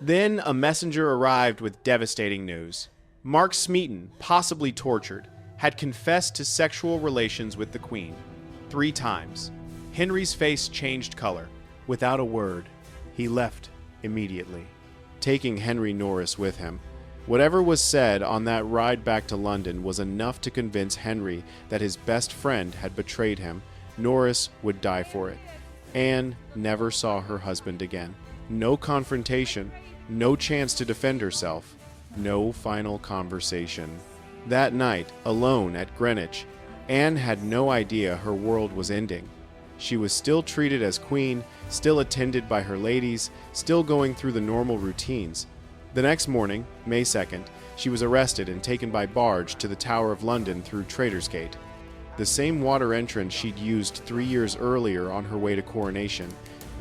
Then a messenger arrived with devastating news. Mark Smeaton, possibly tortured, had confessed to sexual relations with the Queen 3 times. Henry's face changed color. Without a word, he left immediately, taking Henry Norris with him. Whatever was said on that ride back to London was enough to convince Henry that his best friend had betrayed him. Norris would die for it. Anne never saw her husband again. No confrontation, no chance to defend herself, no final conversation. That night, alone at Greenwich, Anne had no idea her world was ending. She was still treated as queen, still attended by her ladies, still going through the normal routines. The next morning, May 2nd, she was arrested and taken by barge to the Tower of London through Traitor's Gate, the same water entrance she'd used 3 years earlier on her way to coronation.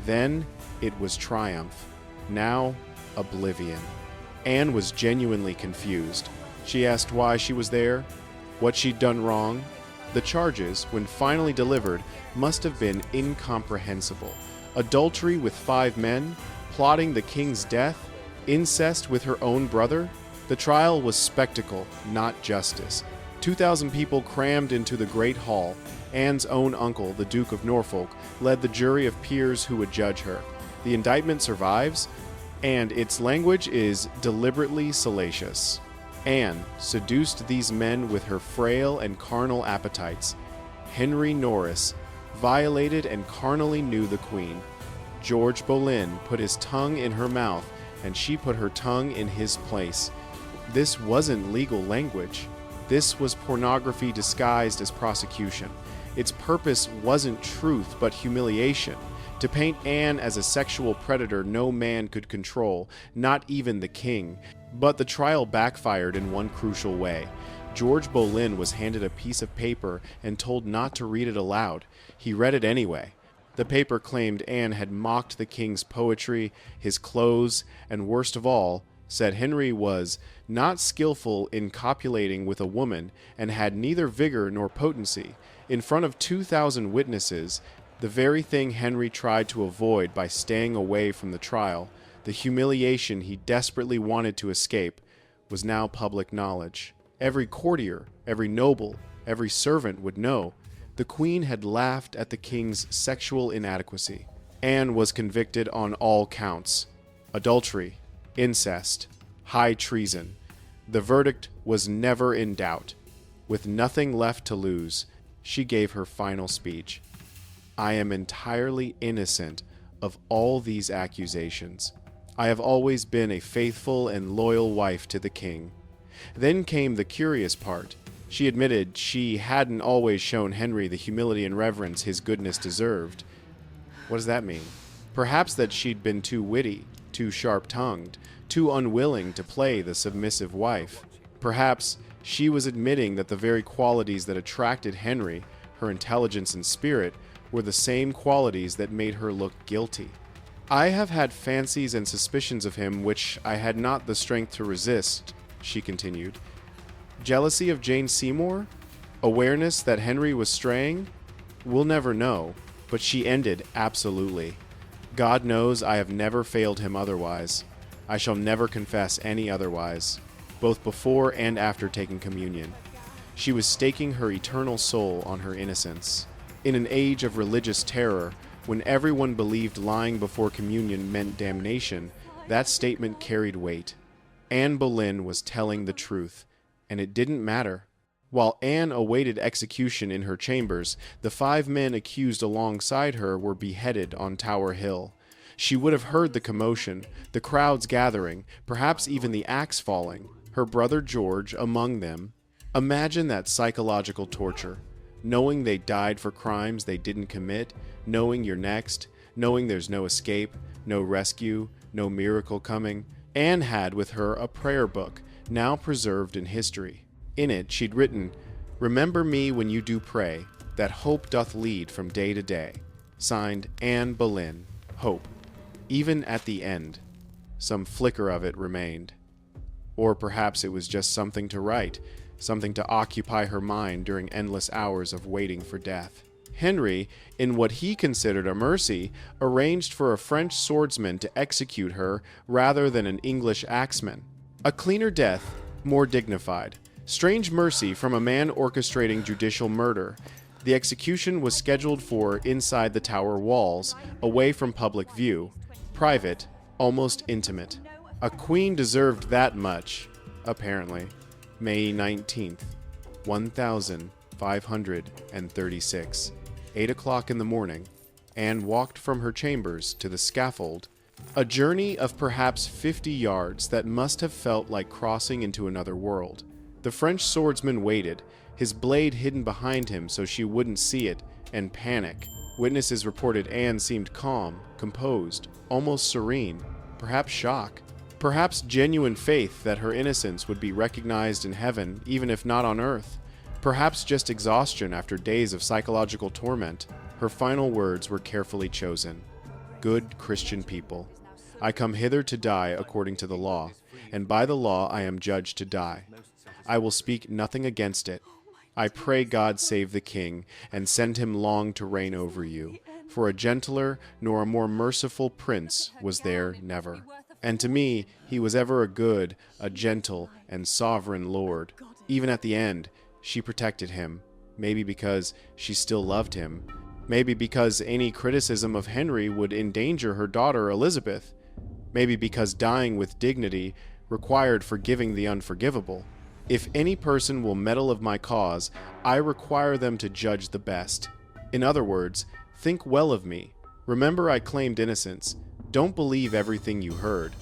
Then it was triumph. Now, oblivion. Anne was genuinely confused. She asked why she was there, what she'd done wrong. The charges, when finally delivered, must have been incomprehensible. Adultery with 5 men, plotting the king's death, incest with her own brother. The trial was spectacle, not justice. 2,000 people crammed into the Great Hall. Anne's own uncle, the Duke of Norfolk, led the jury of peers who would judge her. The indictment survives, and its language is deliberately salacious. Anne seduced these men with her frail and carnal appetites. Henry Norris violated and carnally knew the Queen. George Boleyn put his tongue in her mouth, and she put her tongue in his place. This wasn't legal language. This was pornography disguised as prosecution. Its purpose wasn't truth, but humiliation. To paint Anne as a sexual predator no man could control, not even the king. But the trial backfired in one crucial way. George Boleyn was handed a piece of paper and told not to read it aloud. He read it anyway. The paper claimed Anne had mocked the king's poetry, his clothes, and worst of all, said Henry was not skillful in copulating with a woman and had neither vigor nor potency. In front of 2,000 witnesses, the very thing Henry tried to avoid by staying away from the trial, the humiliation he desperately wanted to escape, was now public knowledge. Every courtier, every noble, every servant would know. The Queen had laughed at the king's sexual inadequacy. Anne was convicted on all counts: adultery, incest, high treason. The verdict was never in doubt. With nothing left to lose, she gave her final speech. I am entirely innocent of all these accusations. I have always been a faithful and loyal wife to the king. Then came the curious part. She admitted she hadn't always shown Henry the humility and reverence his goodness deserved. What does that mean? Perhaps that she'd been too witty, too sharp-tongued, too unwilling to play the submissive wife. Perhaps she was admitting that the very qualities that attracted Henry, her intelligence and spirit, were the same qualities that made her look guilty. I have had fancies and suspicions of him which I had not the strength to resist, she continued. Jealousy of Jane Seymour? Awareness that Henry was straying? We'll never know, but she ended absolutely. God knows I have never failed him otherwise. I shall never confess any otherwise, both before and after taking communion. She was staking her eternal soul on her innocence. In an age of religious terror, when everyone believed lying before communion meant damnation, that statement carried weight. Anne Boleyn was telling the truth, and it didn't matter. While Anne awaited execution in her chambers, the 5 men accused alongside her were beheaded on Tower Hill. She would have heard the commotion, the crowds gathering, perhaps even the axe falling, her brother George among them. Imagine that psychological torture. Knowing they died for crimes they didn't commit, knowing you're next, knowing there's no escape, no rescue, no miracle coming. Anne had with her a prayer book, now preserved in history. In it she'd written, "Remember me when you do pray, that hope doth lead from day to day." Signed, Anne Boleyn, Hope. Even at the end, some flicker of it remained. Or perhaps it was just something to write, something to occupy her mind during endless hours of waiting for death. Henry, in what he considered a mercy, arranged for a French swordsman to execute her rather than an English axeman. A cleaner death, more dignified. Strange mercy from a man orchestrating judicial murder. The execution was scheduled for inside the tower walls, away from public view. Private, almost intimate. A queen deserved that much, apparently. May 19th, 1536. 8 o'clock in the morning. Anne walked from her chambers to the scaffold. A journey of perhaps 50 yards that must have felt like crossing into another world. The French swordsman waited, his blade hidden behind him so she wouldn't see it, and panic. Witnesses reported Anne seemed calm, composed, almost serene, perhaps shock, perhaps genuine faith that her innocence would be recognized in heaven, even if not on earth, perhaps just exhaustion after days of psychological torment. Her final words were carefully chosen. Good Christian people, I come hither to die according to the law, and by the law I am judged to die. I will speak nothing against it. I pray God save the king, and send him long to reign over you, for a gentler nor a more merciful prince was there never. And to me he was ever a good, a gentle, and sovereign lord. Even at the end, she protected him, maybe because she still loved him, maybe because any criticism of Henry would endanger her daughter Elizabeth, maybe because dying with dignity required forgiving the unforgivable. If any person will meddle of my cause, I require them to judge the best. In other words, think well of me. Remember I claimed innocence. Don't believe everything you heard.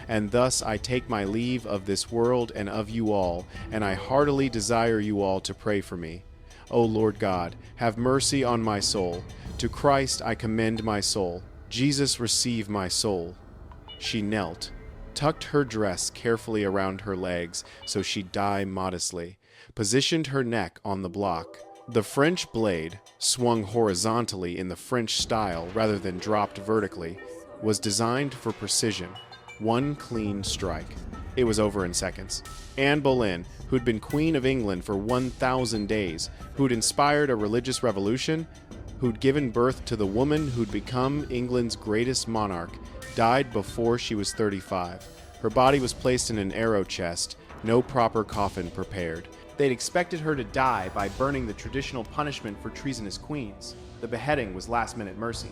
And thus I take my leave of this world and of you all, and I heartily desire you all to pray for me. O Lord God, have mercy on my soul. To Christ I commend my soul. Jesus, receive my soul. She knelt, tucked her dress carefully around her legs so she'd die modestly, positioned her neck on the block. The French blade, swung horizontally in the French style rather than dropped vertically, was designed for precision. One clean strike. It was over in seconds. Anne Boleyn, who'd been Queen of England for 1,000 days, who'd inspired a religious revolution, who'd given birth to the woman who'd become England's greatest monarch, died before she was 35. Her body was placed in an arrow chest, no proper coffin prepared. They'd expected her to die by burning the traditional punishment for treasonous queens. The beheading was last-minute mercy.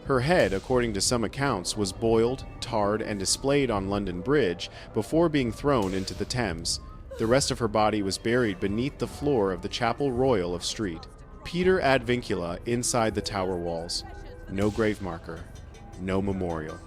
Her head, according to some accounts, was boiled, tarred, and displayed on London Bridge before being thrown into the Thames. The rest of her body was buried beneath the floor of the Chapel Royal of Street. Peter ad vincula inside the tower walls. No grave marker. No memorial.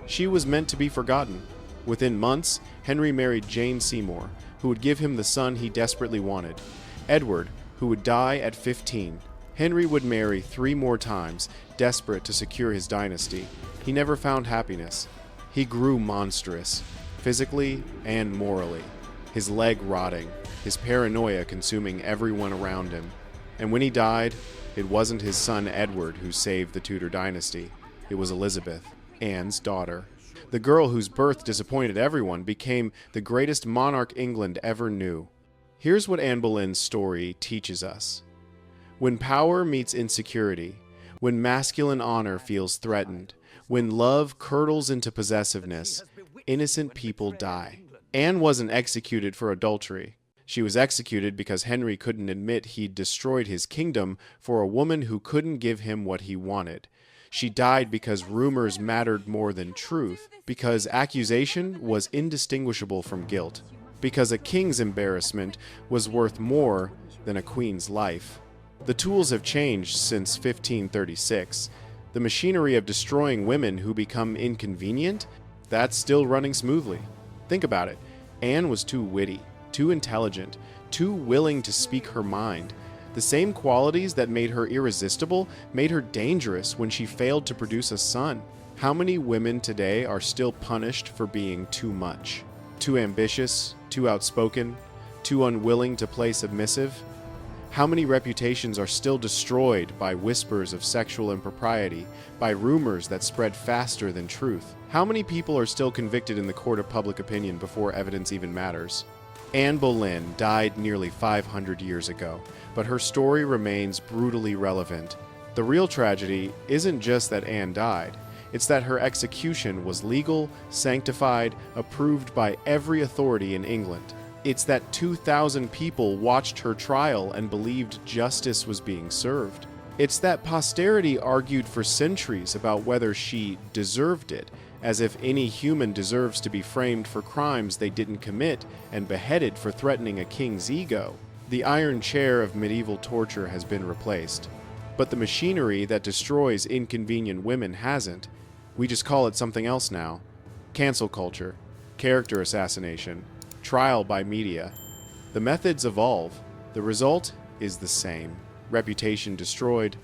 She was meant to be forgotten. Within months, Henry married Jane Seymour, who would give him the son he desperately wanted. Edward, who would die at 15. Henry would marry 3 more times, desperate to secure his dynasty. He never found happiness. He grew monstrous, physically and morally, his leg rotting, his paranoia consuming everyone around him. And when he died, it wasn't his son Edward who saved the Tudor dynasty. It was Elizabeth, Anne's daughter. The girl whose birth disappointed everyone became the greatest monarch England ever knew. Here's what Anne Boleyn's story teaches us. When power meets insecurity, when masculine honor feels threatened, when love curdles into possessiveness, innocent people die. Anne wasn't executed for adultery. She was executed because Henry couldn't admit he'd destroyed his kingdom for a woman who couldn't give him what he wanted. She died because rumors mattered more than truth, because accusation was indistinguishable from guilt, because a king's embarrassment was worth more than a queen's life. The tools have changed since 1536. The machinery of destroying women who become inconvenient, that's still running smoothly. Think about it. Anne was too witty, too intelligent, too willing to speak her mind. The same qualities that made her irresistible made her dangerous when she failed to produce a son. How many women today are still punished for being too much? Too ambitious, too outspoken, too unwilling to play submissive? How many reputations are still destroyed by whispers of sexual impropriety, by rumors that spread faster than truth? How many people are still convicted in the court of public opinion before evidence even matters? Anne Boleyn died nearly 500 years ago, but her story remains brutally relevant. The real tragedy isn't just that Anne died, it's that her execution was legal, sanctified, approved by every authority in England. It's that 2,000 people watched her trial and believed justice was being served. It's that posterity argued for centuries about whether she deserved it, as if any human deserves to be framed for crimes they didn't commit and beheaded for threatening a king's ego. The iron chair of medieval torture has been replaced, but the machinery that destroys inconvenient women hasn't. We just call it something else now. Cancel culture, character assassination, trial by media. The methods evolve. The result is the same. Reputation destroyed,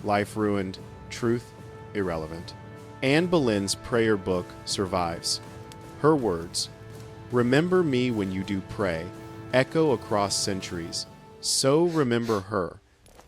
life ruined, truth irrelevant. Anne Boleyn's prayer book survives. Her words, "Remember me when you do pray," echo across centuries. So remember her.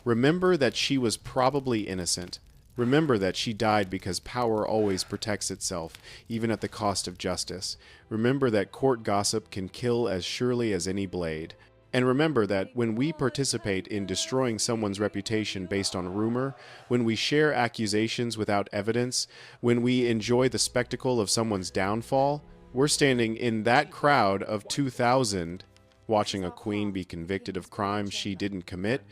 Remember that she was probably innocent. Remember that she died because power always protects itself, even at the cost of justice. Remember that court gossip can kill as surely as any blade. And remember that when we participate in destroying someone's reputation based on rumor, when we share accusations without evidence, when we enjoy the spectacle of someone's downfall, we're standing in that crowd of 2,000, watching a queen be convicted of crimes she didn't commit,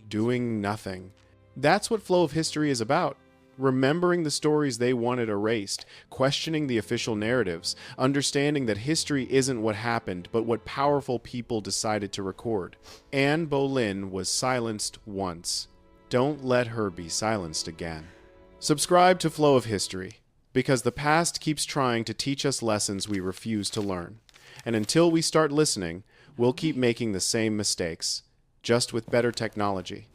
doing nothing. That's what Flow of History is about. Remembering the stories they wanted erased, questioning the official narratives, understanding that history isn't what happened, but what powerful people decided to record. Anne Boleyn was silenced once. Don't let her be silenced again. Subscribe to Flow of History, because the past keeps trying to teach us lessons we refuse to learn. And until we start listening, we'll keep making the same mistakes, just with better technology.